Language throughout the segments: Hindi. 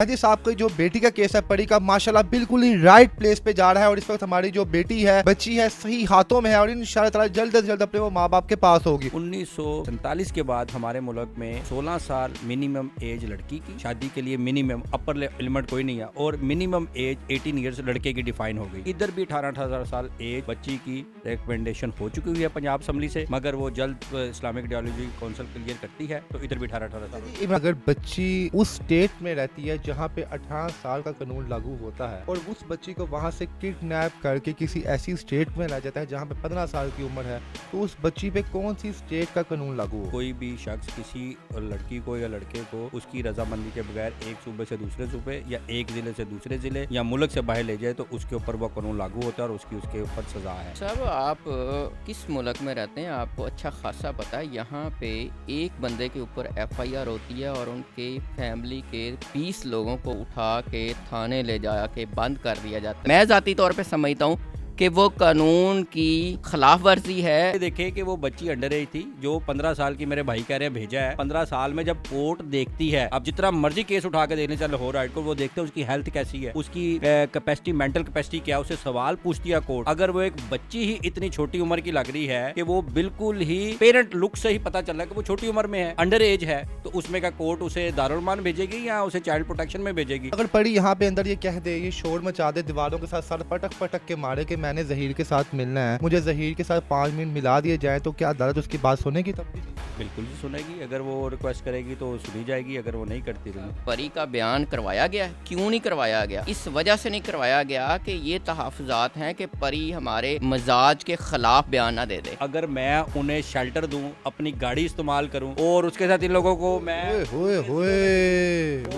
मेहदी साहब की जो बेटी का केस है परी का माशाल्लाह बिल्कुल ही राइट प्लेस पे जा रहा है और इस वक्त हमारी जो बेटी है बच्ची है सही हाथों में है और इंशाल्लाह ताला जल्द से जल्द अपने वो माँ बाप के पास होगी। 1947 के बाद हमारे मुल्क में 16 साल मिनिमम एज लड़की की शादी के लिए मिनिमम अपर लिमिट कोई नहीं है और मिनिमम एज 18 ईयर्स लड़के की डिफाइन हो गई। इधर भी 18 साल एज बच्ची की रिकमेंडेशन हो चुकी हुई है पंजाब असम्बली से, मगर वो जल्द इस्लामिक आइडियोलॉजी काउंसिल क्लियर करती है तो इधर भी 18 साल। अगर बच्ची उस स्टेट में रहती है जहाँ पे 18 साल का कानून लागू होता है और उस बच्ची को वहाँ से किडनैप करके किसी ऐसी स्टेट में ला जाता है जहाँ पे 15 साल की उम्र है, तो उस बच्ची पे कौन सी स्टेट का कानून लागू हो? कोई भी शख्स किसी लड़की को या लड़के को उसकी रजामंदी के बगैर एक सूबे से दूसरे सूबे या एक जिले से दूसरे जिले या मुल्क से बाहर ले जाए तो उसके ऊपर वो कानून लागू होता है और उसके ऊपर सजा है। सब आप किस मुल्क में रहते हैं आपको अच्छा खासा पता है। यहाँ पे एक बंदे के ऊपर FIR होती है और उनके फैमिली के 20 लोगों को उठा के थाने ले जा के बंद कर दिया जाता है। मैं ज़ाती तौर पे समझता हूँ कि वो कानून की खिलाफ वर्जी है। देखे कि वो बच्ची अंडर एज थी जो 15 साल की मेरे भाई कह रहे हैं भेजा है। 15 साल में जब कोर्ट देखती है, अब जितना मर्जी केस उठा के देखने चल हो राइट को, वो देखते हैं उसकी हेल्थ कैसी है, उसकी कैपेसिटी मेंटल कैपेसिटी क्या है, उसे सवाल पूछती है कोर्ट। अगर वो एक बच्ची ही इतनी छोटी उम्र की लग रही है कि वो बिल्कुल ही पेरेंट लुक से ही पता चल रहा है कि वो छोटी उम्र में है, अंडर एज है, तो उसमें का कोर्ट उसे दारुलमान भेजेगी या उसे चाइल्ड प्रोटेक्शन में भेजेगी? अगर परी यहाँ पे अंदर ये कह दे, ये शोर मचा दे, दीवारों के साथ सर पटक पटक के मारे कि मैंने जहीर के साथ मिलना है, मुझे जहीर के साथ 5 मिनट मिला दिए जाए, तो क्या अदालत उसकी बात सुनेगी? तब भी बिल्कुल ही सुनेगी। अगर वो रिक्वेस्ट करेगी तो सुनी जाएगी, अगर वो नहीं करती तो परी का बयान करवाया गया है। क्यों नहीं करवाया गया? इस वजह से नहीं करवाया गया कि ये तहफ़्फ़ुज़ात हैं कि परी हमारे मजाज के खिलाफ बयान ना दे दे। अगर मैं उन्हें शेल्टर दूं, अपनी गाड़ी इस्तेमाल करूं और उसके साथ इन लोगों को मैं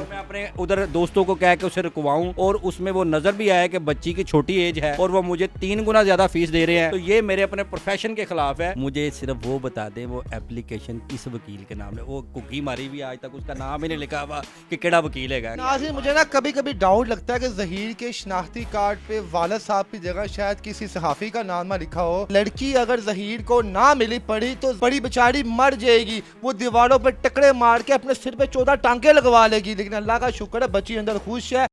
मैं अपने उधर दोस्तों को कह के उसे रुकवाऊं और उसमें वो नजर भी आया कि बच्ची की छोटी एज है और वो मुझे 3 गुना ज्यादा फीस दे रहे हैं, तो ये मेरे अपने प्रोफेशन के खिलाफ है। मुझे सिर्फ वो बता दे वो एप्लीकेशन किस वकील के नाम है। वो कुकी मारी भी आज तक उसका नाम ही नहीं लिखा हुआ कि केड़ा वकील है। नाज़रीन, मुझे ना कभी कभी डाउट लगता है कि जहीर के शनाख्ती कार्ड पे वालिद साहब की जगह शायद किसी सहाफ़ी का नाम लिखा हो। लड़की अगर जहीर को ना मिली पड़ी तो बड़ी बेचारी मर जाएगी, वो दीवारों पर टकरे मार के अपने सिर पे 14 टांके लगवा लेगी, लेकिन अल्लाह का शुक्र है बच्ची अंदर खुश है।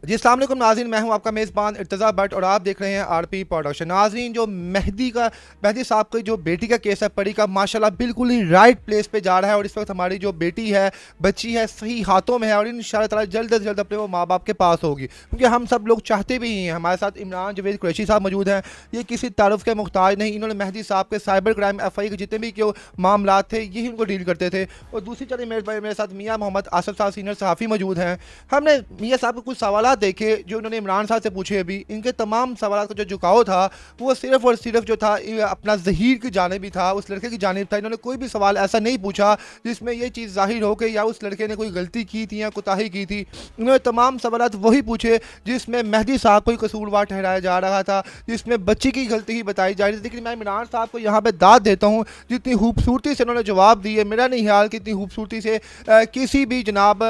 जी अस्सलाम वालेकुम नाज़रीन, मैं हूं आपका मेज़बान इर्तज़ा भट्ट और आप देख रहे हैं RP प्रोडक्शन। नाज़रीन, जो मेहदी साहब की जो बेटी का केस है परी का माशाल्लाह बिल्कुल ही राइट प्लेस पे जा रहा है और इस वक्त हमारी जो बेटी है बच्ची है सही हाथों में है और इंशाल्लाह ताला जल्द से जल्द अपने वो माँ बाप के पास होगी, क्योंकि हम सब लोग चाहते भी हैं। हमारे साथ इमरान जवेद कुरैशी साहब मौजूद हैं, ये किसी तारुफ के मुख्ताज नहीं। इन्होंने मेहदी साहब के साइबर क्राइम FI के जितने भी जो मामला थे यही उनको डील करते थे। और दूसरी तरफ मेरे साथ मियाँ मोहम्मद आसफ साहब सीनियर सहाफ़ी मौजूद हैं। हमने मियाँ साहब को कुछ सवाल देखे जो उन्होंने इमरान साहब से पूछे। अभी इनके तमाम सवाल का जो झुकाव था वो सिर्फ और सिर्फ जो था अपना जहीर की जानिब ही था, उस लड़के की जानिब था। इन्होंने कोई भी सवाल ऐसा नहीं पूछा जिसमें ये चीज़ जाहिर हो कि या उस लड़के ने कोई गलती की थी या कोताही की थी। इन्होंने तमाम सवाल वही पूछे जिसमें मेहदी साहब को ही कसूरवार ठहराया जा रहा था, जिसमें बच्ची की गलती ही बताई जा रही थी। लेकिन मैं इमरान साहब को यहाँ पर दाद देता हूँ, जितनी खूबसूरती से उन्होंने जवाब दिए, मेरा नहीं ख्याल कि इतनी खूबसूरती से किसी भी जनाब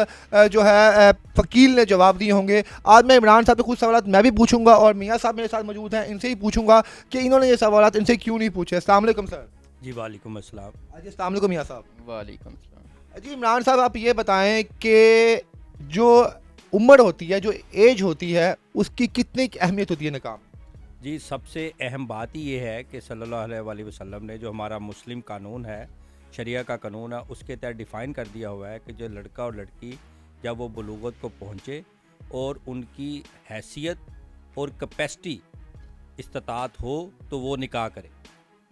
जो है वकील ने जवाब दिए होंगे। आज मैं इमरान साहब से कुछ सवाल मैं भी पूछूंगा और मियाँ साहब मेरे साथ मौजूद हैं, इनसे ही पूछूंगा कि इन्होंने ये सवाल इनसे क्यों नहीं पूछे। अस्सलाम वालेकुम सर। जी वालेकुम अस्सलाम। जी अस्सलाम वालेकुम मियाँ साहब। वालेकुम सलाम। जी इमरान साहब, आप ये बताएं कि जो उम्र होती है, जो एज होती है, उसकी कितनी अहमियत होती है निकाह? जी सबसे अहम बात ही ये है कि सल्लल्लाहु अलैहि वसल्लम ने जो हमारा मुस्लिम कानून है, शरिया का कानून है, उसके तहत डिफ़ाइन कर दिया हुआ है कि जो लड़का और लड़की जब वो बलूगत को पहुँचे और उनकी हैसियत और कैपेसिटी इस्तात हो तो वो निकाह करे।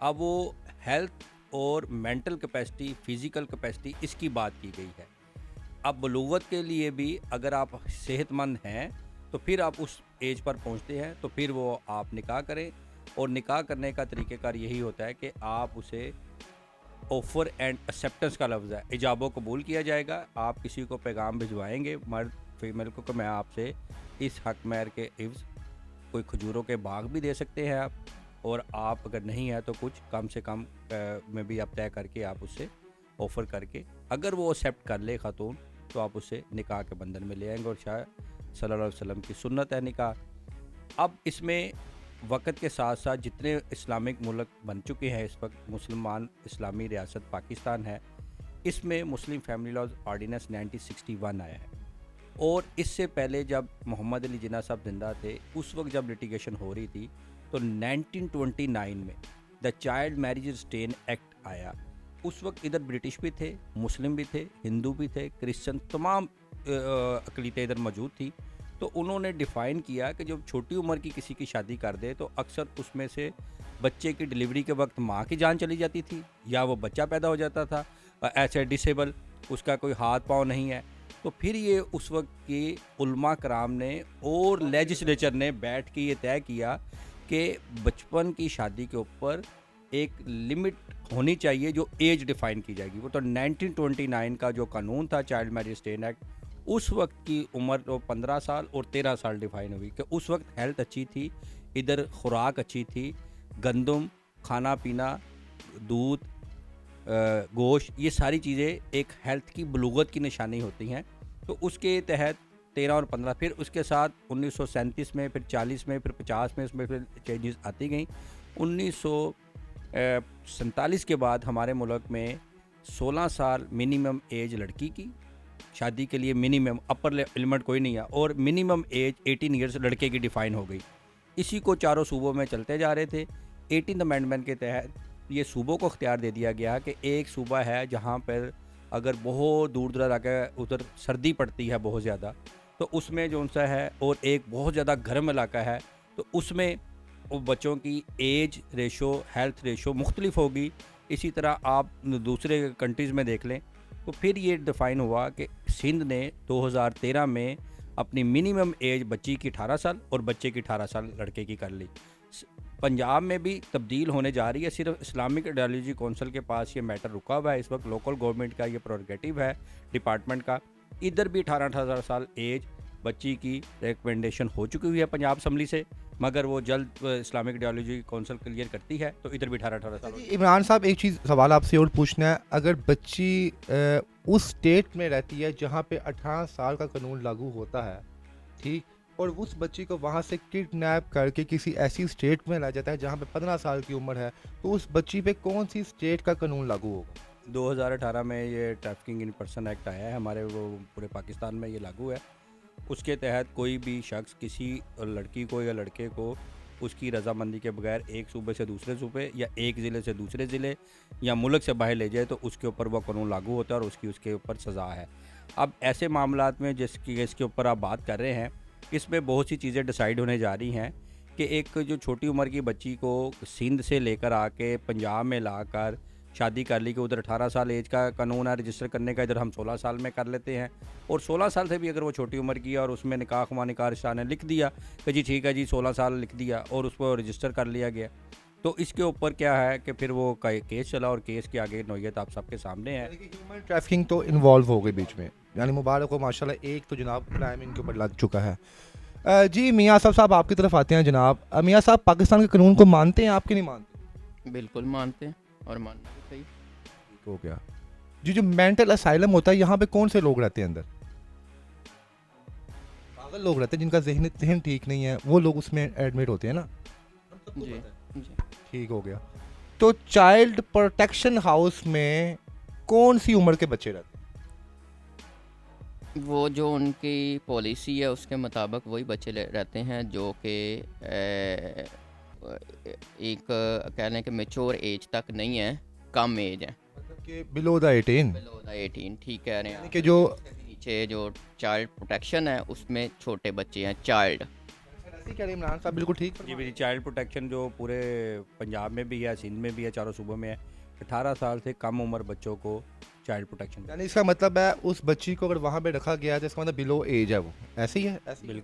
अब वो हेल्थ और मेंटल कैपेसिटी, फ़िज़िकल कैपेसिटी, इसकी बात की गई है। अब बलूगत के लिए भी अगर आप सेहतमंद हैं तो फिर आप उस एज पर पहुंचते हैं तो फिर वो आप निकाह करें। और निकाह करने का तरीक़ेकार यही होता है कि आप उसे ऑफ़र एंड एक्सेप्टेंस का लफ्ज़ है, इजाबो कबूल किया जाएगा। आप किसी को पैगाम भिजवाएंगे मर्द फीमेल को कि मैं आपसे इस हक महर के इव्ज़ कोई खजूरों के बाग भी दे सकते हैं आप, और आप अगर नहीं है तो कुछ कम से कम में भी आप तय करके आप उससे ऑफ़र करके, अगर वो एक्सेप्ट कर ले ख़ातून, तो आप उसे निकाह के बंधन में ले आएंगे। और शायद सल्लल्लाहु अलैहि वसल्लम की सुन्नत है निकाह। अब इसमें वक़्त के साथ साथ जितने इस्लामिक मुल्क बन चुके हैं इस वक्त, मुसलमान इस्लामी रियासत पाकिस्तान है, इसमें मुस्लिम फैमिली लॉज ऑर्डिनेंस 1961 आया है। और इससे पहले जब मोहम्मद अली जिन्ना साहब जिंदा थे, उस वक्त जब लिटिगेशन हो रही थी, तो 1929 में the child marriage restrain act आया। उस वक्त इधर ब्रिटिश भी थे, मुस्लिम भी थे, हिंदू भी थे, क्रिश्चियन, तमाम अक़लीतें इधर मौजूद थी। तो उन्होंने डिफ़ाइन किया कि जब छोटी उम्र की किसी की शादी कर दे तो अक्सर उसमें से बच्चे की डिलीवरी के वक्त माँ की जान चली जाती थी, या वो बच्चा पैदा हो जाता था ऐसे डिसेबल, उसका कोई हाथ पाँव नहीं है। तो फिर ये उस वक्त के उलमा कराम ने और लेजिस्लेचर ने बैठ के ये तय किया कि बचपन की शादी के ऊपर एक लिमिट होनी चाहिए जो एज डिफ़ाइन की जाएगी। वो तो 1929 का जो कानून था चाइल्ड मैरिज रिस्ट्रेन एक्ट, उस वक्त की उम्र तो 15 साल और 13 साल डिफ़ाइन हुई कि उस वक्त हेल्थ अच्छी थी, इधर खुराक अच्छी थी, गंदम, खाना पीना, दूध, गोश्त, ये सारी चीज़ें एक हेल्थ की बलूगत की निशानी होती हैं। तो उसके तहत 13 और 15, फिर उसके साथ 1937 में, फिर 40 में, फिर 50 में, इसमें फिर चेंजेस आती गई। 1947 के बाद हमारे मुल्क में 16 साल मिनिमम एज लड़की की शादी के लिए, मिनिमम, अपर लिमिट कोई नहीं है, और मिनिमम एज 18 ईयर्स लड़के की डिफ़ाइन हो गई। इसी को चारों सूबों में चलते जा रहे थे। 18th अमेंडमेंट के तहत ये सूबों को इख्तियार दे दिया गया कि एक सूबा है जहाँ पर अगर बहुत दूर दराज आकर उधर सर्दी पड़ती है बहुत ज़्यादा, तो उसमें जो सा है, और एक बहुत ज़्यादा गर्म इलाका है, तो उसमें वो बच्चों की एज रेशो, हेल्थ रेशो मुख्तलिफ होगी। इसी तरह आप दूसरे कंट्रीज़ में देख लें। तो फिर ये डिफ़ाइन हुआ कि सिंध ने 2013 में अपनी मिनिमम एज बच्ची की 18 साल और बच्चे की 18 साल लड़के की कर ली। पंजाब में भी तब्दील होने जा रही है। सिर्फ इस्लामिक आइडियोलॉजी कौंसिल के पास ये मैटर रुका हुआ है इस वक्त, लोकल गवर्नमेंट का ये प्रोरोगेटिव है डिपार्टमेंट का। इधर भी 18 साल एज बच्ची की रिकमेंडेशन हो चुकी हुई है पंजाब असम्बली से, मगर वो जल्द इस्लामिक आइडियोलॉजी कौंसिल क्लियर करती है, तो इधर भी 18 साल। इमरान साहब, एक चीज़ सवाल आपसे और पूछना है, अगर बच्ची उस स्टेट में रहती है जहाँ पे 18 साल का कानून लागू होता है, ठीक, और उस बच्ची को वहाँ से किडनैप करके किसी ऐसी स्टेट में ला जाता है जहाँ पे 15 साल की उम्र है, तो उस बच्ची पे कौन सी स्टेट का कानून लागू होगा? 2018 में ये ट्रैफिकिंग इन पर्सन एक्ट आया है हमारे, वो पूरे पाकिस्तान में ये लागू है। उसके तहत कोई भी शख्स किसी लड़की को या लड़के को उसकी रजामंदी के बगैर एक सूबे से दूसरे सूबे या एक ज़िले से दूसरे ज़िले या मुल्क से बाहर ले जाए, तो उसके ऊपर वो कानून लागू होता है और उसके ऊपर सज़ा है। अब ऐसे मामलात में जिसके ऊपर आप बात कर रहे हैं, इसमें बहुत सी चीज़ें डिसाइड होने जा रही हैं कि एक जो छोटी उम्र की बच्ची को सिंध से लेकर आके पंजाब में लाकर शादी कर ली कि उधर 18 साल एज का कानून है रजिस्टर करने का, इधर हम 16 साल में कर लेते हैं। और 16 साल से भी अगर वो छोटी उम्र की है और उसमें निकाह खुमा निकाह रिश्ता ने लिख दिया कि जी ठीक है जी 16 साल लिख दिया और उसको रजिस्टर कर लिया गया, तो इसके ऊपर क्या है कि फिर वो केस चला और केस के आगे नौयत आप सबके सामने है। ह्यूमन ट्रैफिकिंग तो इन्वॉल्व हो गई बीच में, यानी मुबारक हो माशाल्लाह, एक तो जनाब क्राइम इनके ऊपर लग चुका है। जी मियाँ साहब आपकी तरफ आते हैं जनाब। मियाँ साहब, पाकिस्तान के कानून को मानते हैं आप कि नहीं मानते? बिल्कुल मानते हैं और मानना भी चाहिए। ठीक हो गया जी। जो मेंटल असाइलम होता है, यहाँ पे कौन से लोग रहते हैं अंदर? पागल लोग रहते हैं जिनका जहन ठीक नहीं है, वो लोग उसमें एडमिट होते हैं ना? जी जी ठीक हो गया। तो चाइल्ड प्रोटेक्शन हाउस में कौन सी उम्र के बच्चे रहते हैं? वो जो उनकी पॉलिसी है उसके मुताबिक वही बच्चे रहते हैं जो कि एक कह लें कि मेच्योर एज तक नहीं है, कम एज है, मतलब कि बिलो द 18। बिलो द 18, ठीक कह रहे हैं कि जो नीचे जो चाइल्ड प्रोटेक्शन है उसमें छोटे बच्चे हैं, चाइल्ड। ऐसे कह रहे इमरान साहब, बिल्कुल ठीक। जी मेरी चाइल्ड प्रोटेक्शन जो पूरे पंजाब में भी है, सिंध में भी है, चारों सूबों में है, 18 साल से कम उम्र बच्चों को चाइल्ड प्रोटेक्शन। यानी इसका मतलब है उस बच्ची को अगर वहाँ पे रखा गया है तो इसका मतलब बिलो एज है, वो ऐसे ही है?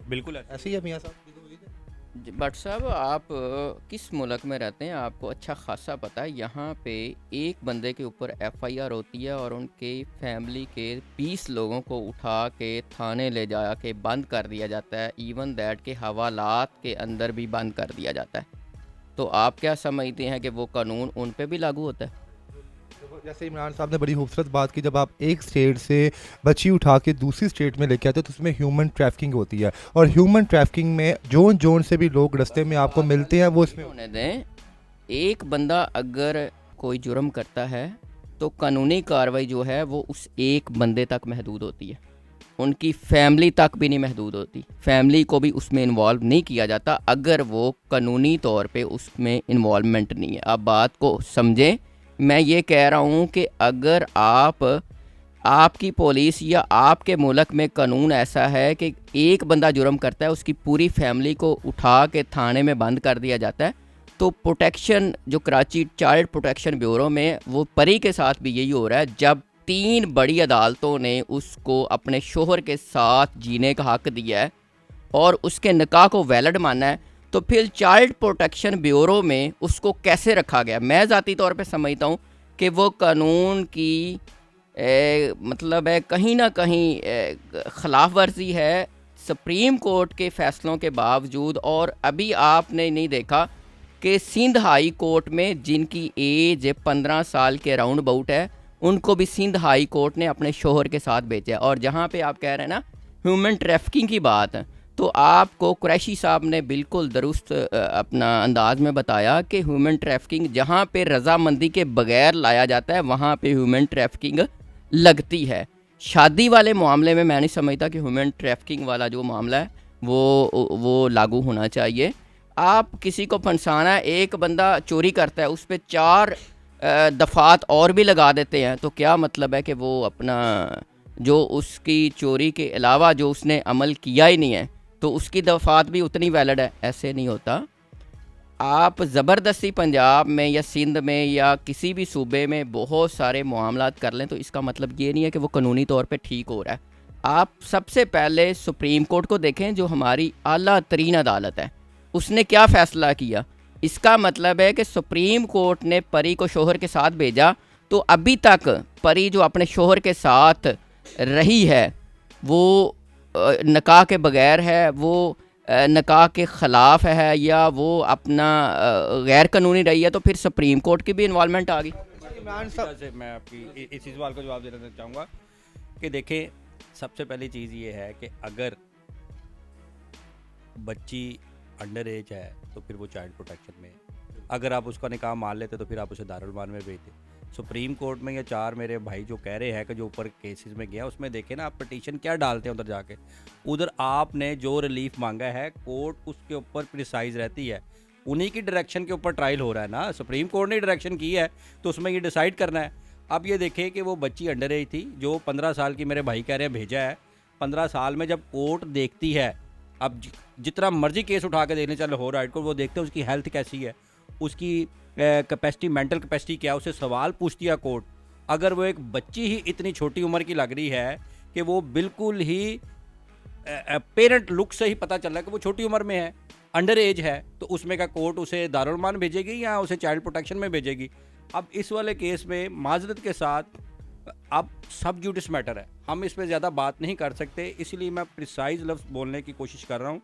बिल्कुल ऐसे ही है मियाँ साहब। बट साहब, आप किस मुल्क में रहते हैं आपको अच्छा खासा पता है। यहाँ पे एक बंदे के ऊपर FIR होती है और उनके फैमिली के 20 लोगों को उठा के थाने ले जा के बंद कर दिया जाता है, इवन दैट के हवालात के अंदर भी बंद कर दिया जाता है। तो आप क्या समझते हैं कि वो कानून उन पे भी लागू होता है? जैसे इमरान साहब ने बड़ी खूबसूरत बात की, जब आप एक स्टेट से बच्ची उठा के दूसरी स्टेट में लेके आते हो तो उसमें ह्यूमन ट्रैफिकिंग होती है, और ह्यूमन ट्रैफिकिंग में जोन से भी लोग रास्ते में आपको मिलते हैं, वो इसमें होने दें। एक बंदा अगर कोई जुर्म करता है तो कानूनी कार्रवाई जो है वो उस एक बंदे तक महदूद होती है। उनकी फैमिली तक भी नहीं महदूद होती, फैमिली को भी उसमें इन्वॉल्व नहीं किया जाता अगर वो कानूनी तौर पे उसमें इन्वॉल्वमेंट नहीं है। आप बात को समझें, मैं ये कह रहा हूँ कि अगर आपकी पुलिस या आपके मुल्क में कानून ऐसा है कि एक बंदा जुर्म करता है उसकी पूरी फैमिली को उठा के थाने में बंद कर दिया जाता है, तो प्रोटेक्शन जो कराची चाइल्ड प्रोटेक्शन ब्यूरो में वो परी के साथ भी यही हो रहा है। जब 3 बड़ी अदालतों ने उसको अपने शोहर के साथ जीने का हक दिया है और उसके निकाह को वैलिड माना है, तो फिर चाइल्ड प्रोटेक्शन ब्यूरो में उसको कैसे रखा गया? मैं ज़ाती तौर पे समझता हूँ कि वो कानून की मतलब है कहीं ना कहीं ख़िलाफ़ वर्जी है सुप्रीम कोर्ट के फ़ैसलों के बावजूद। और अभी आपने नहीं देखा कि सिंध हाई कोर्ट में जिनकी एज 15 साल के राउंड अबाउट है, उनको भी सिंध हाई कोर्ट ने अपने शोहर के साथ भेजा है। और जहाँ पे आप कह रहे हैं ना ह्यूमन ट्रैफिकिंग की बात, तो आपको कुरैशी साहब ने बिल्कुल दुरुस्त अपना अंदाज में बताया कि ह्यूमन ट्रैफिकिंग जहाँ पे रजामंदी के बगैर लाया जाता है वहाँ पे ह्यूमन ट्रैफिकिंग लगती है। शादी वाले मामले में मैं नहीं समझता कि ह्यूमन ट्रैफिकिंग वाला जो मामला है वो लागू होना चाहिए। आप किसी को फंसाना है, एक बंदा चोरी करता है उस पर 4 दफ़ात और भी लगा देते हैं, तो क्या मतलब है कि वो अपना जो उसकी चोरी के अलावा जो उसने अमल किया ही नहीं है तो उसकी दफ़ात भी उतनी वैलिड है? ऐसे नहीं होता। आप ज़बरदस्ती पंजाब में या सिंध में या किसी भी सूबे में बहुत सारे मामलात कर लें तो इसका मतलब ये नहीं है कि वो कानूनी तौर पे ठीक हो रहा है। आप सबसे पहले सुप्रीम कोर्ट को देखें जो हमारी आला तरीन अदालत है, उसने क्या फ़ैसला किया। इसका मतलब है कि सुप्रीम कोर्ट ने परी को शोहर के साथ भेजा, तो अभी तक परी जो अपने शोहर के साथ रही है वो निकाह के बगैर है, वो निकाह के ख़िलाफ़ है, या वो अपना गैर कानूनी रही है, तो फिर सुप्रीम कोर्ट की भी इन्वॉल्वमेंट आ गई। इमरान साहब से मैं आपकी इसी सवाल का जवाब देना चाहूँगा कि देखें, सबसे पहली चीज़ ये है कि अगर बच्ची अंडर एज है तो फिर वो चाइल्ड प्रोटेक्शन में, अगर आप उसका निकाह मान लेते तो फिर आप उसे दारुल मान में भेजते। सुप्रीम कोर्ट में ये 4 मेरे भाई जो कह रहे हैं कि जो ऊपर केसेस में गया उसमें देखे ना आप पिटीशन क्या डालते हैं उधर जाके, उधर आपने जो रिलीफ मांगा है कोर्ट उसके ऊपर प्रिसाइज रहती है, उन्हीं की डायरेक्शन के ऊपर ट्रायल हो रहा है ना, सुप्रीम कोर्ट ने डायरेक्शन की है तो उसमें ये डिसाइड करना है। अब ये देखें कि वो बच्ची अंडर एज थी जो 15 साल की मेरे भाई कह रहे हैं भेजा है। 15 साल में जब कोर्ट देखती है, अब जितना मर्जी केस उठा के देखने चल हो राइट को, वो देखते हैं उसकी हेल्थ कैसी है, उसकी कैपेसिटी मेंटल कैपेसिटी क्या, उसे सवाल पूछती है कोर्ट। अगर वो एक बच्ची ही इतनी छोटी उम्र की लग रही है कि वो बिल्कुल ही पेरेंट लुक से ही पता चल रहा है कि वो छोटी उम्र में है, अंडर एज है, तो उसमें का कोर्ट उसे दारुल मान भेजेगी या उसे चाइल्ड प्रोटेक्शन में भेजेगी। अब इस वाले केस में माजरत के साथ अब सब जुडिस मैटर है, हम इस पर ज़्यादा बात नहीं कर सकते, इसलिए मैं प्रिसाइज लफ्ज़ बोलने की कोशिश कर रहा हूँ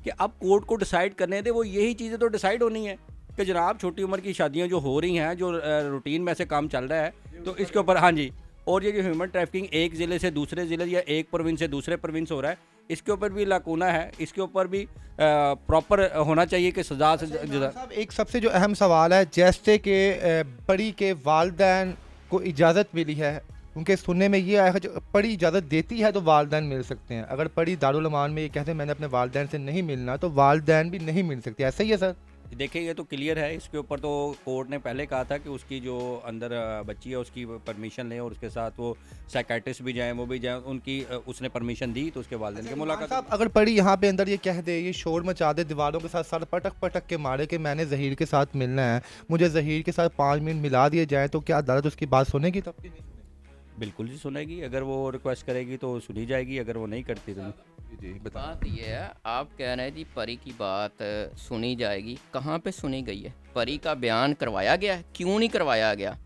कि अब कोर्ट को डिसाइड करने दे। वो यही चीज़ें तो डिसाइड होनी है कि जनाब छोटी उम्र की शादियां जो हो रही हैं, जो रूटीन में से काम चल रहा है, तो इसके ऊपर हाँ जी। और ये जो ह्यूमन ट्रैफिकिंग एक ज़िले से दूसरे ज़िले या एक प्रोविंस से दूसरे प्रोविंस हो रहा है, इसके ऊपर भी लाकूना है, इसके ऊपर भी प्रॉपर होना चाहिए कि सज़ा से साहब एक सबसे जो अहम सवाल है, जैसे कि परी के वालिदैन को इजाज़त मिली है, उनके सुनने में ये आया है जो परी इजाज़त देती है तो वालिदैन मिल सकते हैं, अगर परी दारुल अमान में ये कहते हैं मैंने अपने वालिदैन से नहीं मिलना तो वालिदैन भी नहीं मिल सकते, ऐसा ही है सर? देखिए ये तो क्लियर है, इसके ऊपर तो कोर्ट ने पहले कहा था कि उसकी जो अंदर बच्ची है उसकी परमिशन लें और उसके साथ वो साइकेट्रिस्ट भी जाएं, वो भी जाएं, उनकी उसने परमिशन दी तो उसके वालिदैन की मुलाकात। साहब अगर परी यहाँ पे अंदर ये कह दे, ये शोर मचा दे, दीवारों के साथ सर पटक पटक के मारे कि मैंने ज़हीर के साथ मिलना है, मुझे ज़हीर के साथ 5 मिनट मिला दिए जाए, तो क्या अदालत उसकी बात सुनेगी? तब की नहीं सुनेगी? बिल्कुल जी सुनेगी, अगर वो रिक्वेस्ट करेगी तो सुनी जाएगी, अगर वो नहीं करती तो जी बात ये है, आप कह रहे हैं जी परी की बात सुनी जाएगी, कहाँ पे सुनी गई है? परी का बयान करवाया गया है? क्यों नहीं करवाया गया?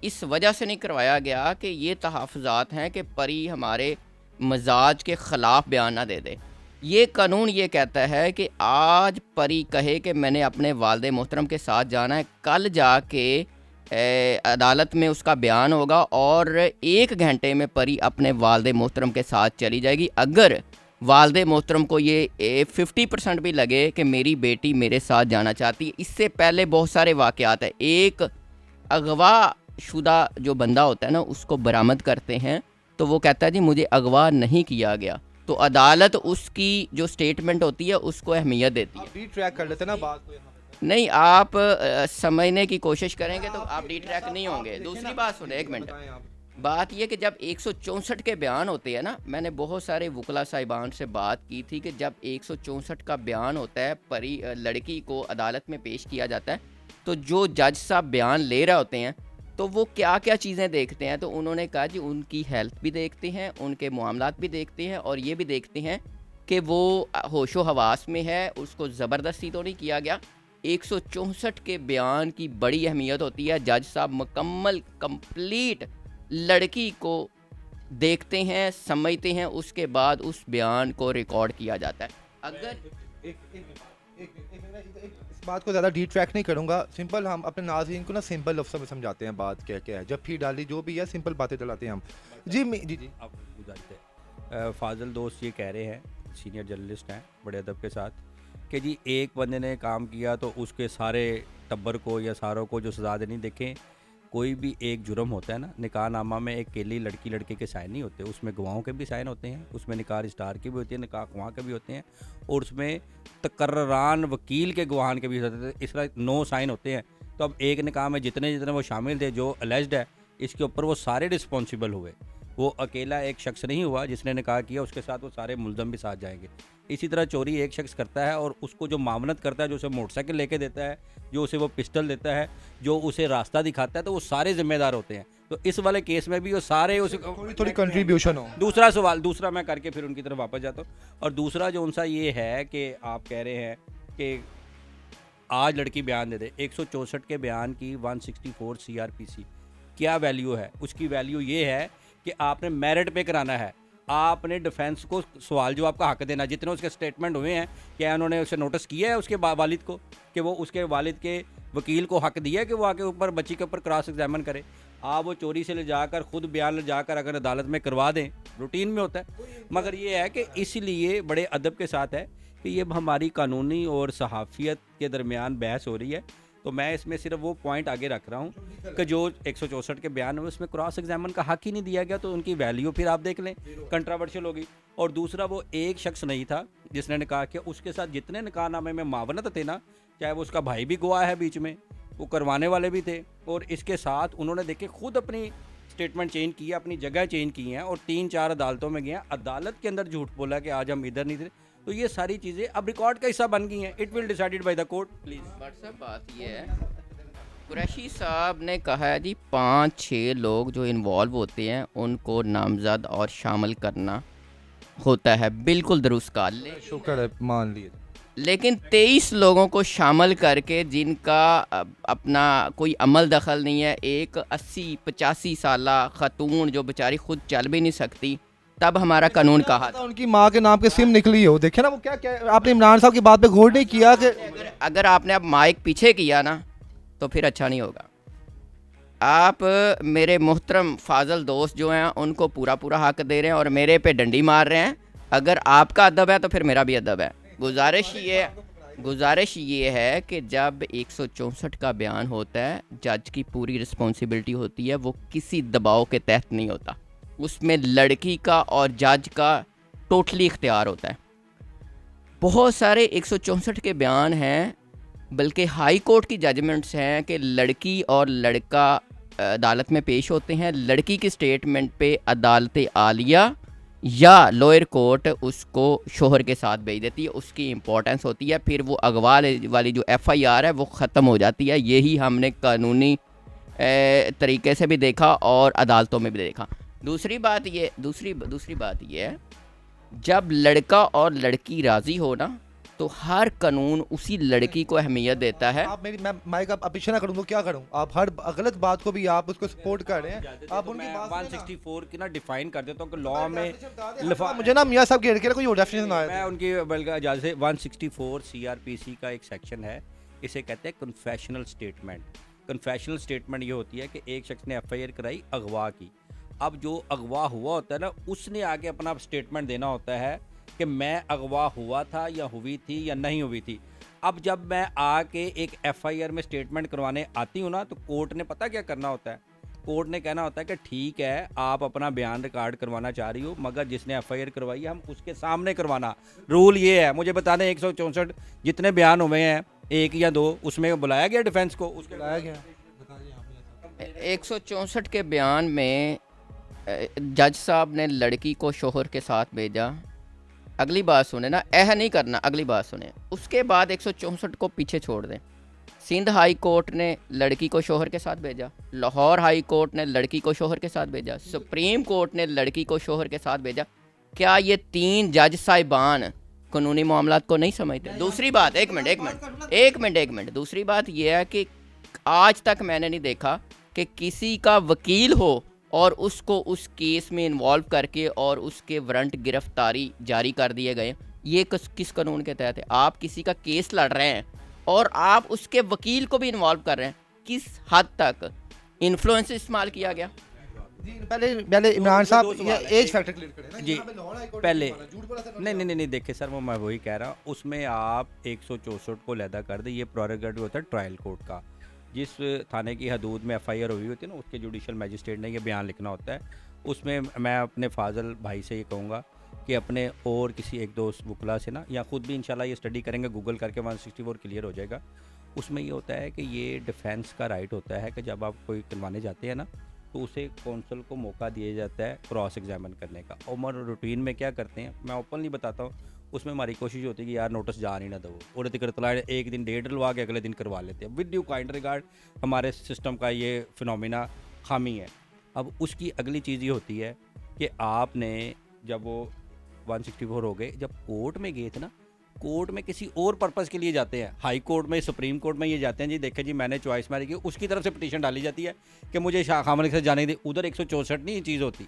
इस वजह से नहीं करवाया गया कि ये तहफ़्फ़ुज़ात हैं कि परी हमारे मजाज के ख़िलाफ़ बयान ना दे दे। ये कानून ये कहता है कि आज परी कहे कि मैंने अपने वालिद मोहतरम के साथ जाना है, कल जाके अदालत में उसका बयान होगा और 1 घंटे में परी अपने वालिद मोहतरम के साथ चली जाएगी। अगर वालिद मोहतरम को ये 50% भी लगे कि मेरी बेटी मेरे साथ जाना चाहती है। इससे पहले बहुत सारे वाक़यात हैं। एक अगवा शुदा जो बंदा होता है ना, उसको बरामद करते हैं तो वो कहता है जी मुझे अगवा नहीं किया गया, तो अदालत उसकी जो स्टेटमेंट होती है उसको अहमियत देती है। आप रीट्रैक कर लेते हैं ना बात को यहाँ पे। नहीं, आप समझने की कोशिश करेंगे तो आप डिट्रैक नहीं होंगे। दूसरी बात सुने, एक मिनट। बताएं आप। बात यह कि जब 164 के बयान होते हैं ना, मैंने बहुत सारे वकला साहिबान से बात की थी कि जब 164 का बयान होता है, लड़की को अदालत में पेश किया जाता है, तो जो जज साहब बयान ले रहे होते हैं तो वो क्या क्या चीज़ें देखते हैं, तो उन्होंने कहा जी उनकी हेल्थ भी देखते हैं, उनके मामलात भी देखते हैं, और ये भी देखते हैं कि वो होशो हवास में है, उसको ज़बरदस्ती तो नहीं किया गया। 164 के बयान की बड़ी अहमियत होती है। जज साहब मुकम्मल कंप्लीट लड़की को देखते हैं, समझते हैं, उसके बाद उस बयान को रिकॉर्ड किया जाता है। अगर इस बात को ज़्यादा डीट्रैक नहीं करूँगा, सिंपल हम अपने नाज़रीन को ना सिंपल लफ्ज़ों में समझाते हैं बात क्या क्या है। जब भी डाली जो भी है सिंपल बातें चलाते हैं हम। जी जी। आप गुजारिश है, फाजल दोस्त ये कह रहे हैं, सीनियर जर्नलिस्ट हैं बड़े अदब के साथ, कि जी एक बंदे ने काम किया तो उसके सारे टब्बर को या सारों को जो सज़ा देनी। देखें, कोई भी एक जुर्म होता है ना, निकाह नामा में एक अकेली लड़की लड़के के साइन नहीं होते, उसमें गवाहों के भी साइन होते हैं, उसमें निकाह रजिस्ट्रार की भी होती है, निकाह गवाह के भी होते हैं, और उसमें तकर्रान वकील के गवाहान के भी होते हैं। इस तरह 9 साइन होते हैं। तो अब एक निकाह में जितने जितने वो शामिल थे, जो अलेज्ड है, इसके ऊपर वो सारे रिस्पॉन्सिबल हुए। वो अकेला एक शख्स नहीं हुआ जिसने निकाह किया, उसके साथ वो सारे मुलजम भी साथ जाएंगे। इसी तरह चोरी एक शख्स करता है, और उसको जो मामनत करता है, जो उसे मोटरसाइकिल लेके देता है, जो उसे वो पिस्टल देता है, जो उसे रास्ता दिखाता है, तो वो सारे जिम्मेदार होते हैं। तो इस वाले केस में भी वो सारे उसे थोड़ी कंट्रीब्यूशन हो। दूसरा सवाल, दूसरा मैं करके फिर उनकी तरफ वापस जाता हूँ। और दूसरा जो उनसा ये है कि आप कह रहे हैं कि आज लड़की बयान दे दे, 164 के बयान की 164 CRPC क्या वैल्यू है? उसकी वैल्यू ये है कि आपने मेरिट पे कराना है, आपने डिफेंस को सवाल जवाब का हक देना। जितने उसके स्टेटमेंट हुए हैं, क्या उन्होंने उसे नोटिस किया है उसके वालिद को, कि वो उसके वालिद के वकील को हक दिया है कि वो आके ऊपर बच्ची के ऊपर क्रॉस एग्जामिन करे? आप वो चोरी से ले जाकर, खुद बयान ले जाकर अगर अदालत में करवा दें, रूटीन में होता है। मगर ये है कि इसलिए बड़े अदब के साथ है कि ये हमारी कानूनी और सहाफ़ियत के दरमियान बहस हो रही है। तो मैं इसमें सिर्फ वो पॉइंट आगे रख रहा हूँ कि जो 164 के बयान में उसमें क्रॉस एग्जामिन का हक ही नहीं दिया गया, तो उनकी वैल्यू फिर आप देख लें, कंट्रावर्शियल होगी। और दूसरा, वो एक शख्स नहीं था जिसने कहा कि उसके साथ जितने निकाहनामे में मावनत थे ना, चाहे वो उसका भाई भी गवाह है बीच में, वो करवाने वाले भी थे, और इसके साथ उन्होंने देखे खुद अपनी स्टेटमेंट चेंज की है, अपनी जगह चेंज की हैं, और 3-4 अदालतों में गए हैं, अदालत के अंदर झूठ बोला कि आज हम इधर नहीं थे। तो ये सारी चीज़ें अब रिकॉर्ड का हिस्सा बन गई हैं। It will decided by the court. Please WhatsApp बात ये है, कुरैशी साहब ने कहा है जी 5-6 लोग जो इन्वॉल्व होते हैं उनको नामजद और शामिल करना होता है, बिल्कुल दुरुस्त कहा। शुक्र है, मान लिए। लेकिन 23 लोगों को शामिल करके जिनका अपना कोई अमल दखल नहीं है, एक 80-85 साला खतून जो बेचारी खुद चल भी नहीं सकती, तब हमारा कानून कहा था। उनकी माँ के नाम के सिम निकली हो, देखे ना वो क्या क्या। आपने इमरान साहब की बात पे गौर नहीं किया कि अगर आपने अब माइक पीछे किया ना तो फिर अच्छा नहीं होगा। आप मेरे मोहतरम फाजल दोस्त जो हैं उनको पूरा पूरा हक दे रहे हैं और मेरे पे डंडी मार रहे हैं। अगर आपका अदब है तो फिर मेरा भी अदब है। गुजारिश ये है कि जब 164 का बयान होता है, जज की पूरी रिस्पॉन्सिबिलिटी होती है, वो किसी दबाव के तहत नहीं होता, उसमें लड़की का और जज का टोटली इख्तियार होता है। बहुत सारे 164 के बयान हैं, बल्कि हाई कोर्ट की जजमेंट्स हैं कि लड़की और लड़का अदालत में पेश होते हैं, लड़की की स्टेटमेंट पे अदालत आलिया या लोअर कोर्ट उसको शोहर के साथ भेज देती है, उसकी इम्पोर्टेंस होती है, फिर वो अगवा वाली जो FIR है वो ख़त्म हो जाती है। यही हमने कानूनी तरीके से भी देखा और अदालतों में भी देखा। दूसरी बात ये है, जब लड़का और लड़की राज़ी हो ना तो हर कानून उसी लड़की को अहमियत देता है। आप मेरी मैं माइक आप पीछे ना करूँ तो क्या करूँ? आप हर गलत बात को भी आप उसको सपोर्ट कर रहे हैं। आप उनकी बात 164 की ना डिफाइन कर देता हूँ कि लॉ में मुझे ना मियां साहब घेर के कोई और डेफिनेशन आया। मैं उनकी बल्कि इजाज़त से 164 CRPC का एक सेक्शन है, इसे कहते हैं कन्फेशनल स्टेटमेंट। कन्फेशनल स्टेटमेंट ये होती है कि एक शख्स ने FIR कराई अगवा की। अब जो अगवा हुआ होता है ना, उसने आगे अपना स्टेटमेंट देना होता है कि मैं अगवा हुआ था या हुई थी या नहीं हुई थी। अब जब मैं आके एक FIR में स्टेटमेंट करवाने आती हूँ ना, तो कोर्ट ने पता क्या करना होता है, कोर्ट ने कहना होता है कि ठीक है आप अपना बयान रिकॉर्ड करवाना चाह रही हो, मगर जिसने एफआईआर करवाई है हम उसके सामने करवाना। रूल ये है, मुझे बता दें 164 जितने बयान हुए हैं, 1 या 2 उसमें बुलाया गया डिफेंस को? उसके लाया गया 164 के बयान में जज साहब ने लड़की को शोहर के साथ भेजा। अगली बात सुने ना, नहीं करना, अगली बात सुने। उसके बाद 164 को पीछे छोड़ दें। सिंध हाई कोर्ट ने लड़की को शोहर के साथ भेजा, लाहौर हाई कोर्ट ने लड़की को शोहर के साथ भेजा, सुप्रीम कोर्ट ने लड़की को शोहर के साथ भेजा। क्या ये 3 जज साहिबान कानूनी मामलात को नहीं समझते? दूसरी बात, एक मिनट, दूसरी बात यह है कि आज तक मैंने नहीं देखा कि किसी का वकील हो और उसको उस केस में इन्वॉल्व करके और उसके वारंट गिरफ्तारी जारी कर दिए गए। ये किस कानून के तहत है? आप किसी का केस लड़ रहे हैं और आप उसके वकील को भी इन्वॉल्व कर रहे हैं। किस हद तक इन्फ्लुएंस इस्तेमाल किया गया? पहले इमरान साहब ये एज फैक्टर क्लियर करें ना। जी पहले नहीं देखिए सर, वो मैं वही कह रहा हूँ, उसमें आप 164 को लैदा कर दे। ये प्रोरेगेटिव होता है ट्रायल कोर्ट का। जिस थाने की हदूद में एफआईआर हुई होती है ना, उसके जुडिशल मैजिस्ट्रेट ने ये बयान लिखना होता है। उसमें मैं अपने फाजल भाई से ये कहूँगा कि अपने और किसी एक दो वकला से ना, या ख़ुद भी इंशाल्लाह ये स्टडी करेंगे, गूगल करके 164 क्लियर हो जाएगा। उसमें ये होता है कि ये डिफेंस का राइट होता है कि जब आप कोई करवाने जाते हैं ना, तो उसे कौंसल को मौका दिया जाता है क्रॉस एग्जामिन करने का। और रूटीन में क्या करते हैं, मैं ओपनली बताता हूँ, उसमें हमारी कोशिश होती है कि यार नोटिस जान ही ना दो, और तिकरतला एक दिन डेट डलवा के अगले दिन करवा लेते हैं। विद ड्यू काइंड रिगार्ड, हमारे सिस्टम का ये फिनोमिना खामी है। अब उसकी अगली चीज़ ये होती है कि आपने जब वो 164 हो गए, जब कोर्ट में गए थे ना, कोर्ट में किसी और पर्पज़ के लिए जाते हैं, हाई कोर्ट में, सुप्रीम कोर्ट में ये जाते हैं, जी देखें जी मैंने चॉइस मारी की, उसकी तरफ से पिटीशन डाली जाती है कि मुझे शाह खामन से जाने दी। उधर 164 नहीं ये चीज़ होती,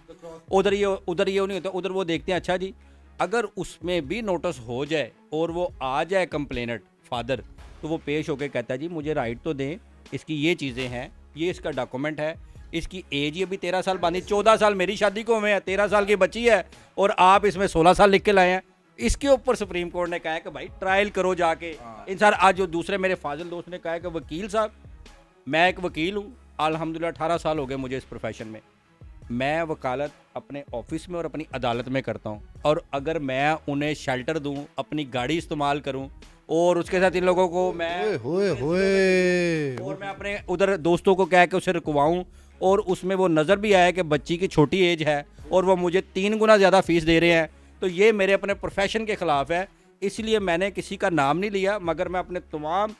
उधर ये नहीं होता। उधर वो देखते हैं अच्छा जी अगर उसमें भी नोटिस हो जाए और वो आ जाए कंप्लेनेंट फादर, तो वो पेश होकर कहता है जी मुझे राइट तो दें, इसकी ये चीज़ें हैं, ये इसका डॉक्यूमेंट है, इसकी एज ही अभी 13 साल बानी, 14 साल मेरी शादी को हुए हैं, 13 साल की बच्ची है और आप इसमें 16 साल लिख के लाए हैं। इसके ऊपर सुप्रीम कोर्ट ने कहा है कि भाई ट्रायल करो जाके। इन सार आज जो दूसरे मेरे फाजिल दोस्त ने कहा है कि वकील साहब, मैं एक वकील हूँ, अल्हम्दुलिल्लाह 18 साल हो गए मुझे इस प्रोफेशन में। मैं वकालत अपने ऑफिस में और अपनी अदालत में करता हूँ, और अगर मैं उन्हें शेल्टर दूँ, अपनी गाड़ी इस्तेमाल करूँ, और उसके साथ इन लोगों को मैं और मैं अपने उधर दोस्तों को कह के उसे रुकवाऊँ, और उसमें वो नज़र भी आया कि बच्ची की छोटी एज है और वो मुझे 3 गुना ज़्यादा फ़ीस दे रहे हैं, तो ये मेरे अपने प्रोफेशन के ख़िलाफ़ है। इसलिए मैंने किसी का नाम नहीं लिया, मगर मैं अपने तमाम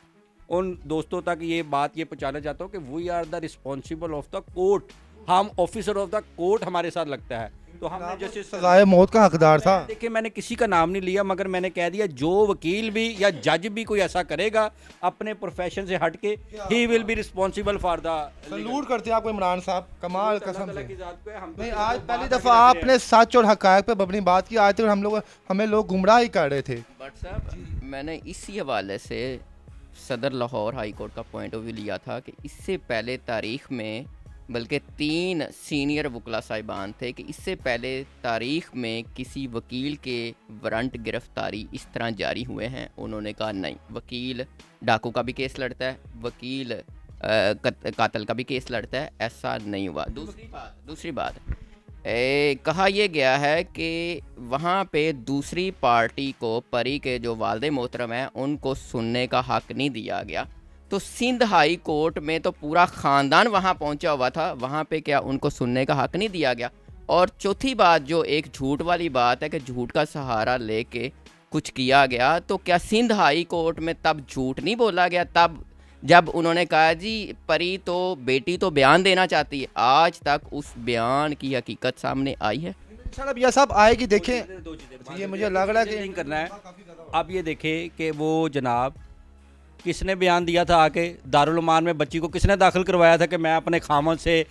उन दोस्तों तक ये बात ये पहुँचाना चाहता हूँ कि we are the responsible of the court. हम ऑफिसर ऑफ द कोर्ट हमारे साथ लगता है, तो हमने जैसे सजाए मौत का हकदार था। देखिए मैंने किसी का नाम नहीं लिया, मगर मैंने कह दिया जो वकील भी या जज भी कोई ऐसा करेगा अपने प्रोफेशन से हट के, he will be responsible for the. Salute करते हैं आपको इमरान साहब, कमाल कसम से। नहीं, आज पहली दफ़ा दफ़ा आपने सच और हक़ाइक़ पे अपनी बात की। आज तक हमें लोग गुमराह ही कर रहे थे। बट साहब मैंने इसी हवाले से सदर लाहौर हाई कोर्ट का पॉइंट ऑफ व्यू लिया था कि इससे पहले तारीख़ में, बल्कि 3 सीनियर वकला साहिबान थे कि इससे पहले तारीख़ में किसी वकील के वारंट गिरफ्तारी इस तरह जारी हुए हैं। उन्होंने कहा नहीं, वकील डाकू का भी केस लड़ता है, वकील कातल का भी केस लड़ता है, ऐसा नहीं हुआ। दूसरी बात कहा यह गया है कि वहाँ पे दूसरी पार्टी को, परी के जो वालिद मोहतरम हैं, उनको सुनने का हक़ नहीं दिया गया। तो सिंध हाई कोर्ट में तो पूरा ख़ानदान वहाँ पहुँचा हुआ था, वहाँ पे क्या उनको सुनने का हक़ नहीं दिया गया? और चौथी बात जो एक झूठ वाली बात है कि झूठ का सहारा लेके कुछ किया गया, तो क्या सिंध हाई कोर्ट में तब झूठ नहीं बोला गया? तब जब उन्होंने कहा जी परी तो बेटी तो बयान देना चाहती है, आज तक उस बयान की हकीकत सामने आई है? इंशाल्लाह भैया साहब आएगी, देखें। ये मुझे लग रहा है कि करना है। अब ये देखें कि वो जनाब किसने बयान दिया था आके दारुल अमान में, बच्ची को किसने दाखिल करवाया था कि मैं अपने खामन से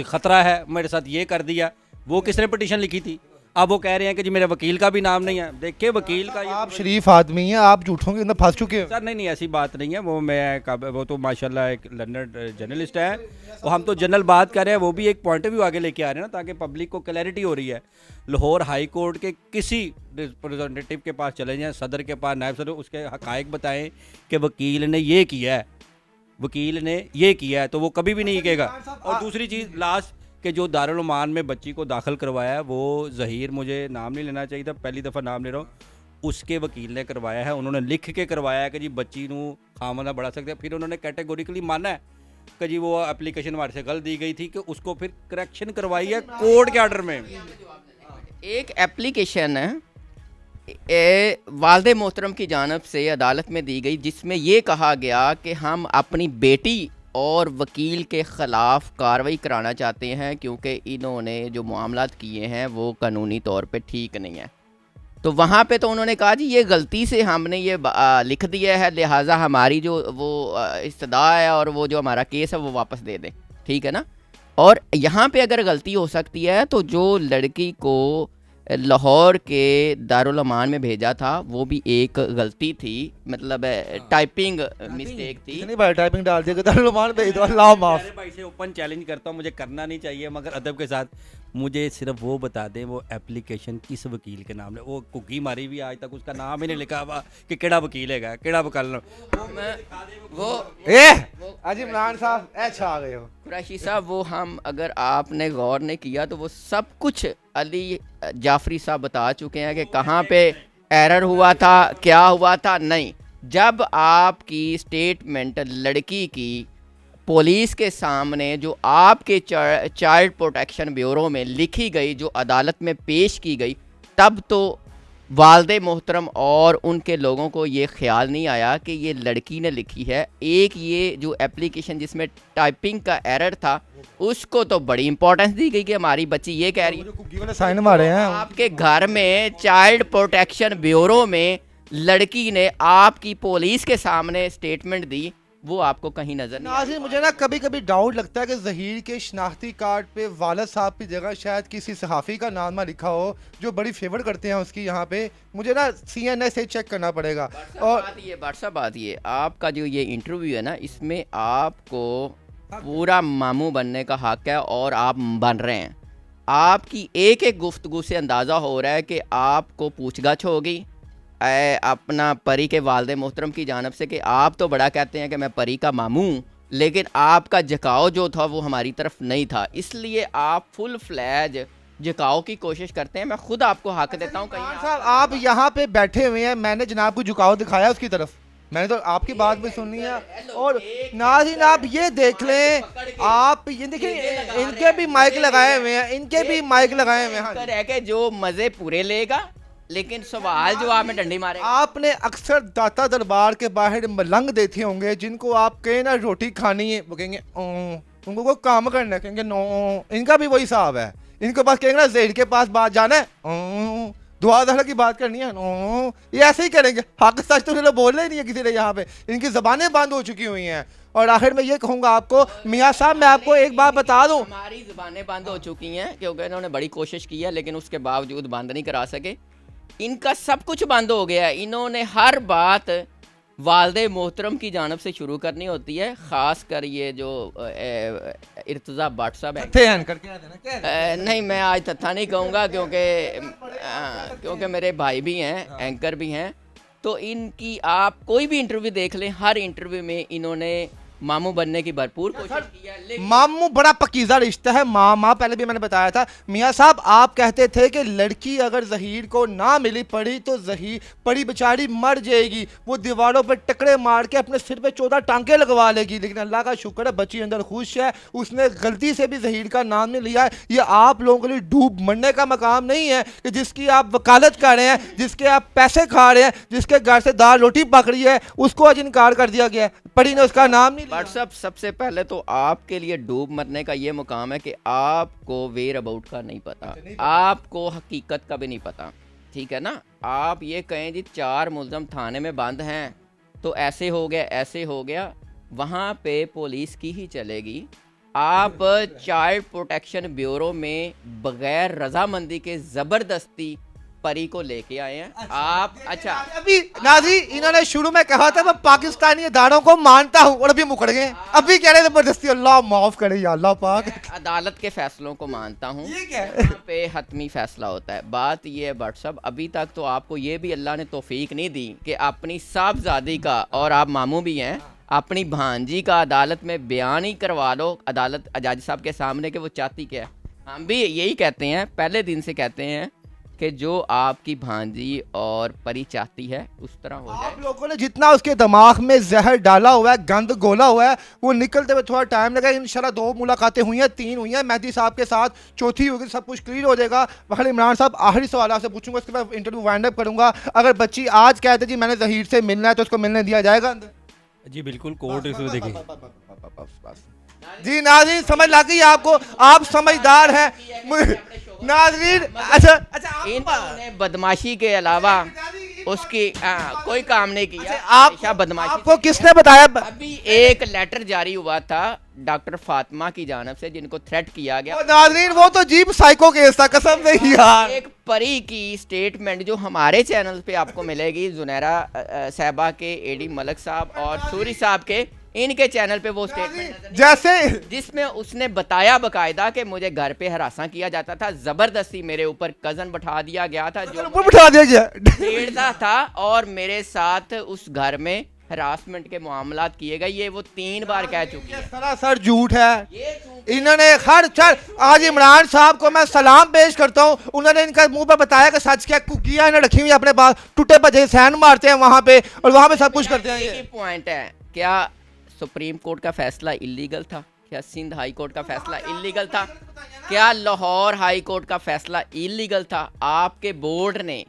ख़तरा है, मेरे साथ ये कर दिया, वो किसने पिटीशन लिखी थी? अब वो कह रहे हैं कि जी मेरे वकील का भी नाम नहीं है। देखिए वकील का, आप शरीफ आदमी हैं, आप झूठों के अंदर फंस चुके हैं। सर नहीं ऐसी बात नहीं है, वो तो माशाल्लाह एक लर्नड जर्नलिस्ट है, वो हम तो जनरल बात कर रहे हैं, वो भी एक पॉइंट ऑफ व्यू आगे लेके आ रहे हैं ना, ताकि पब्लिक को क्लैरिटी हो रही है। लाहौर हाई कोर्ट के किसी रिप्रेजेंटेटिव के पास चले जाएं, सदर के पास, नायब सदर, उसके हक़ाइक़ बताएं कि वकील ने ये किया है। वकील ने ये किया है, तो वो कभी भी नहीं कहेगा। और दूसरी चीज़ लास्ट कि जो दारुल उमान में बच्ची को दाखिल करवाया है वो ज़हीर, मुझे नाम नहीं लेना चाहिए था, पहली दफ़ा नाम ले रहा हूँ, उसके वकील ने करवाया है। उन्होंने लिख के करवाया है कि जी बच्ची नू खामना बढ़ा सकते हैं। फिर उन्होंने कैटेगोरिकली माना है कि जी वो एप्लीकेशन हमारे से गलत दी गई थी, कि उसको फिर करेक्शन करवाई है कोर्ट के आर्डर में। एक एप्लीकेशन वालदे मोहतरम की जानब से अदालत में दी गई, जिसमें ये कहा गया कि हम अपनी बेटी और वकील के ख़िलाफ़ कार्रवाई कराना चाहते हैं क्योंकि इन्होंने जो मामलात किए हैं वो कानूनी तौर पे ठीक नहीं है। तो वहाँ पे तो उन्होंने कहा जी ये गलती से हमने ये लिख दिया है, लिहाजा हमारी जो वो इस्तदा है और वो जो हमारा केस है वो वापस दे दें, ठीक है ना। और यहाँ पे अगर गलती हो सकती है तो जो लड़की को लाहौर के दारुल अमान में भेजा था वो भी एक गलती थी, मतलब टाइपिंग मिस्टेक थी। इतनी बार टाइपिंग डाल दिया कि दारुल अमान भेज दो, अल्लाह माफ। मेरे भाई से ओपन चैलेंज करता हूँ, मुझे करना नहीं चाहिए मगर अदब के साथ मुझे सिर्फ वो बता दें वो एप्लीकेशन किस वकील के नाम है। वो कुकी मारी भी आज तक उसका नाम ही नहीं लिखा हुआ कि केड़ा वकील है, केड़ा वकाल वो आज इमरान साहब ऐसा आ गए हो कुरैशी साहब, वो हम अगर आपने गौर नहीं किया तो वो सब कुछ अली जाफरी साहब बता चुके हैं कि कहाँ पे एरर हुआ था, क्या हुआ था। नहीं, जब आपकी स्टेटमेंट लड़की की पुलिस के सामने जो आपके चाइल्ड प्रोटेक्शन ब्यूरो में लिखी गई, जो अदालत में पेश की गई, तब तो वालदे मोहतरम और उनके लोगों को ये ख्याल नहीं आया कि ये लड़की ने लिखी है। एक ये जो एप्लीकेशन जिसमें टाइपिंग का एरर था उसको तो बड़ी इंपॉर्टेंस दी गई कि हमारी बच्ची ये कह रही है। साइन मारे हैं आपके घर में चाइल्ड प्रोटेक्शन ब्यूरो में लड़की ने आपकी पुलिस के सामने स्टेटमेंट दी, वो आपको कहीं नजर नहीं नाज़रीन, मुझे ना कभी कभी डाउट लगता है कि ज़हीर के शनाख्ती कार्ड पे वालद साहब की जगह शायद किसी सहाफ़ी का नाम ना लिखा हो जो बड़ी फेवर करते हैं उसकी। यहाँ पे मुझे ना CNN से चेक करना पड़ेगा। और बात ये आपका जो ये इंटरव्यू है ना, इसमें आपको पूरा मामू बनने का हक है और आप बन रहे हैं। आपकी एक एक गुफ्तगू से अंदाज़ा हो रहा है कि आपको पूछगछ होगी अपना परी के वालदे मोहतरम की जानब से कि आप तो बड़ा कहते हैं कि मैं परी का मामू, लेकिन आपका झुकाव जो था वो हमारी तरफ नहीं था, इसलिए आप फुल फ्लैज झुकाव की कोशिश करते हैं। मैं खुद आपको हक देता हूँ। कहीं साहब आप यहाँ पे बैठे हुए हैं, मैंने जनाब को झुकाव दिखाया उसकी तरफ, मैंने तो आपकी बात भी सुननी है। और नाज़रीन आप ये देख लें, आप ये देखिए इनके भी माइक लगाए हुए हैं, इनके भी माइक लगाए हुए हैं। रह के जो मज़े पूरे लेगा, लेकिन सवाल जवाब में डंडी मारेगा। आपने अक्सर दाता दरबार के बाहर मलंग देखे होंगे जिनको आप कहें ना रोटी खानी है, वो कहेंगे उनको कोई काम करना है, कहेंगे नो। इनका भी वही हिसाब है, इनके पास कहेंगे ना ज़हीर के पास बात जाना है, दुआ दहला की बात करनी है, नो, ये ऐसे ही करेंगे। हक सच तो बोल ही नहीं है किसी ने, यहाँ पे इनकी ज़बानें बंद हो चुकी हुई हैं। और आखिर में ये कहूँगा आपको मियाँ साहब, मैं आपको एक बात बता दूँ, हमारी ज़बानें बंद हो चुकी हैं क्योंकि इन्होंने बड़ी कोशिश की है लेकिन उसके बावजूद बंद नहीं करा सके। इनका सब कुछ बंद हो गया है। इन्होंने हर बात वालदे मोहतरम की जानब से शुरू करनी होती है, ख़ास कर ये जो इर्तज़ा भट्ट साहब है। नहीं, मैं आज तथा नहीं कहूँगा क्योंकि मेरे भाई भी हैं, एंकर भी हैं। तो इनकी आप कोई भी इंटरव्यू देख लें, हर इंटरव्यू में इन्होंने मामू बनने की भरपूर कोशिश की है। मामू बड़ा पकीज़ा रिश्ता है, माँ पहले भी मैंने बताया था। मियाँ साहब आप कहते थे कि लड़की अगर ज़हीर को ना मिली पड़ी तो ज़हीर पड़ी बेचारी मर जाएगी, वो दीवारों पर टकरे मार के अपने सिर पे 14 टांके लगवा लेगी। लेकिन अल्लाह का शुक्र है बच्ची अंदर खुश है, उसने गलती से भी ज़हीर का नाम नहीं लिया है। ये आप लोगों के लिए डूब मरने का मकाम नहीं है कि जिसकी आप वकालत कर रहे हैं, जिसके आप पैसे खा रहे हैं, जिसके घर से दाल रोटी पक रही है, उसको आज इनकार कर दिया गया है। पड़ी ने उसका नाम नहीं। व्हाट्सअप सबसे पहले तो आपके लिए डूब मरने का ये मुकाम है कि आपको वेयर अबाउट का नहीं पता, आपको हकीकत का भी नहीं पता, ठीक है ना। आप ये कहें जी 4 मुलजम थाने में बंद हैं तो ऐसे हो गया, ऐसे हो गया, वहाँ पे पुलिस की ही चलेगी। आप चाइल्ड प्रोटेक्शन ब्यूरो में बगैर रजामंदी के ज़बरदस्ती परी को लेके आए हैं आप। अच्छा अभी नाज़ी इन्होंने शुरू में कहा था मैं पाकिस्तानी अदारों को मानता हूँ और अभी मुकड़ गए, अभी कह रहे जबरदस्ती। अल्लाह माफ करे या अल्लाह पाक। अदालत के फैसलों को मानता हूँ, यहाँ पे हतमी फैसला होता है। बात ये है भट्ट साहब, अभी तक तो आपको ये भी अल्लाह ने तौफीक नहीं दी कि अपनी साहबजादी का, और आप मामू भी हैं, अपनी भांजी का अदालत में बयान ही करवा लो अदालत जज साहब के सामने कि वो चाहती क्या है। हम भी यही कहते हैं, पहले दिन से कहते हैं कि जो आपकी भांजी और परी चाहती है उस तरह हो जाए। आप लोगों ने जितना उसके दिमाग में जहर डाला हुआ है, गंद घोला हुआ है, वो निकलते हुए थोड़ा टाइम लगा। इंशाल्लाह 2 मुलाकातें हुई हैं, 3 हुई हैं मेहदी साहब के साथ, चौथी होगी, सब कुछ क्लियर हो जाएगा। वहाँ इमरान साहब आखिरी सवाल आपसे पूछूंगा, उसके बाद इंटरव्यू वाइंड अप करूंगा। अगर बच्ची आज कहते जी मैंने जहीर से मिलना है तो उसको मिलने दिया जाएगा अंदर? जी बिल्कुल, कोर्ट इसको देखिए। जी नाज़रीन, समझ लग गई आपको, आप समझदार हैं नाज़रीन। अच्छा इन्होंने बदमाशी के अलावा उसकी कोई काम नहीं किया। आप बदमाशी आपको किसने बताया? अभी एक लेटर जारी हुआ था डॉक्टर फातिमा की जानब से जिनको थ्रेट किया गया। नाज़रीन वो तो जीप साइको केस था, कसम नहीं यार। एक परी की स्टेटमेंट जो हमारे चैनल पे आपको मिलेगी, जुनैरा साहबा के, एडी मलक साहब और सूरी साहब के, इनके चैनल पे वो स्टेटमेंट जैसे जिसमें उसने बताया बकायदा कि मुझे घर पे हरासा किया जाता था, जबरदस्ती मेरे ऊपर कजन बैठा दिया गया था जो बिठा दिया गया, छेड़ता था और मेरे साथ उस घर में हरासमेंट के मामलात किए गए। ये वो 3 बार कह चुकी है। सरासर झूठ है। इन्होंने हर चल, आज इमरान साहब को मैं सलाम पेश करता हूँ, उन्होंने इनका मुंह पे बताया कि सच क्या कुकियां इन्हें रखी हुई अपने पास, टूटे भजे सैन मारते हैं वहां पे और वहां पे सब कुछ करते हैं। ये पॉइंट है, क्या सुप्रीम कोर्ट का फैसला इलीगल था? क्या सिंध हाई कोर्ट का फैसला इलीगल था? क्या लाहौर हाई कोर्ट का फैसला इलीगल था? आपके बोर्ड ने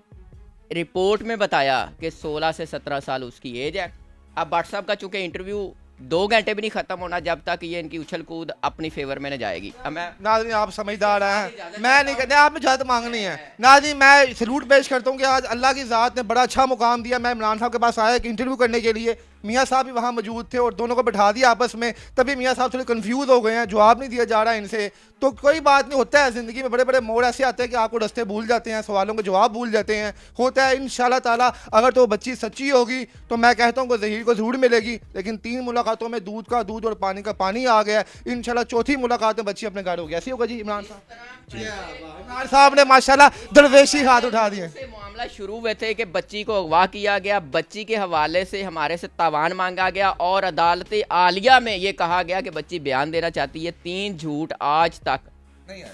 रिपोर्ट में बताया कि 16 से 17 साल उसकी एज है। अब व्हाट्सएप का चूंकि इंटरव्यू 2 घंटे भी नहीं खत्म होना जब तक ये इनकी उछल कूद अपनी फेवर में न जाएगी। अब मैं नाज़रीन आप समझदार हैं, मैं नहीं कहते आप में इजाज़त मांगनी है। नाज़रीन मैं सैल्यूट पेश करता हूँ कि आज अल्लाह की ज़ात ने बड़ा अच्छा मुकाम दिया। मैं इमरान साहब के पास आया एक इंटरव्यू करने के लिए, मियाँ साहब भी वहाँ मौजूद थे और दोनों को बैठा दिया आपस में। तभी मियाँ साहब थोड़े कंफ्यूज हो गए हैं, जवाब नहीं दिया जा रहा है इनसे। तो कोई बात नहीं, होता है ज़िंदगी में, बड़े बड़े मोड़ ऐसे आते हैं कि आपको रास्ते भूल जाते हैं, सवालों के जवाब भूल जाते हैं, होता है। इंशाल्लाह ताला अगर तो बच्ची सच्ची होगी तो मैं कहता हूँ कि ज़हीर को ज़रूर मिलेगी। लेकिन 3 मुलाकातों में दूध का दूध और पानी का पानी आ गया। इंशाल्लाह चौथी मुलाकात में बच्ची अपने घर हो गया। ऐसी होगा जी इमरान साहब? इमरान साहब ने माशाल्लाह दरवेशी हाथ उठा दिए। मामला शुरू हुए थे कि बच्ची को अगवा किया गया, बच्ची के हवाले से हमारे से तावान मांगा गया और अदालत आलिया में ये कहा गया कि बच्ची बयान देना चाहती है। 3 झूठ आज तक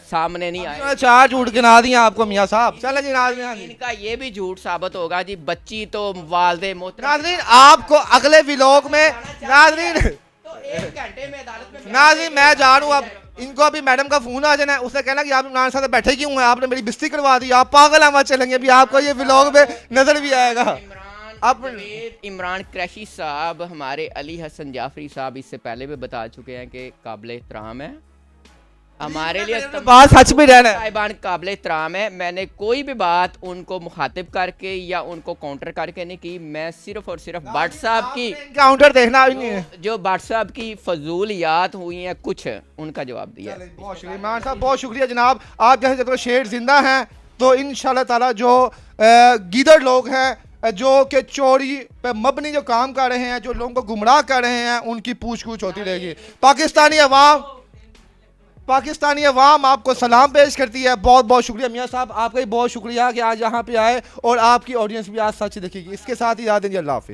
सामने नहीं आए। 4 झूठ गिना दिए आपको मियाँ साहब। चले जी नाज़रीन, इनका ये भी झूठ साबित होगा जी। बच्ची तो वालदे मोहतरम, नाज़रीन आपको अगले व्लॉग में, नाज़रीन तो 1 घंटे में अदालत में, नाज़रीन मैं जा रहा हूँ। अब इनको अभी मैडम का फोन आ जाना है, उसने कहना कि आप इमरान साहब बैठे क्यों हैं, आपने मेरी बिस्ती करवा दी, आप पागल आवाज चलेंगे। अभी आपको ये व्लॉग में नजर भी आएगा। अब इमरान क्रैशी साहब, हमारे अली हसन जाफरी साहब इससे पहले भी बता चुके हैं कि काबिल एहतराम है हमारे लिए, बात सच भी रहना है, साहिबान काबिल एहतराम है। मैंने कोई भी बात उनको मुखातिब करके या उनको काउंटर करके नहीं की। मैं सिर्फ और सिर्फ व्हाट्सएप की काउंटर देखना भी नहीं है, जो व्हाट्सएप की फजूलियात हुई हैं कुछ, उनका जवाब दिया। बहुत शुक्रिया इमरान साहब, बहुत शुक्रिया जनाब। आप जैसे जब शेर जिंदा हैं तो इंशाल्लाह ताला जो गीदड़ लोग हैं जो कि चोरी पे मबनी जो काम कर रहे हैं, जो लोगों को गुमराह कर रहे हैं, उनकी पूछ गूछ होती रहेगी। पाकिस्तानी अवाम आपको सलाम पेश करती है। बहुत बहुत शुक्रिया मियाँ साहब, आपका भी बहुत शुक्रिया कि आज यहाँ पे आए और आपकी ऑडियंस भी आज सच देखेगी। इसके साथ ही याद है, अल्लाह हाफिज़।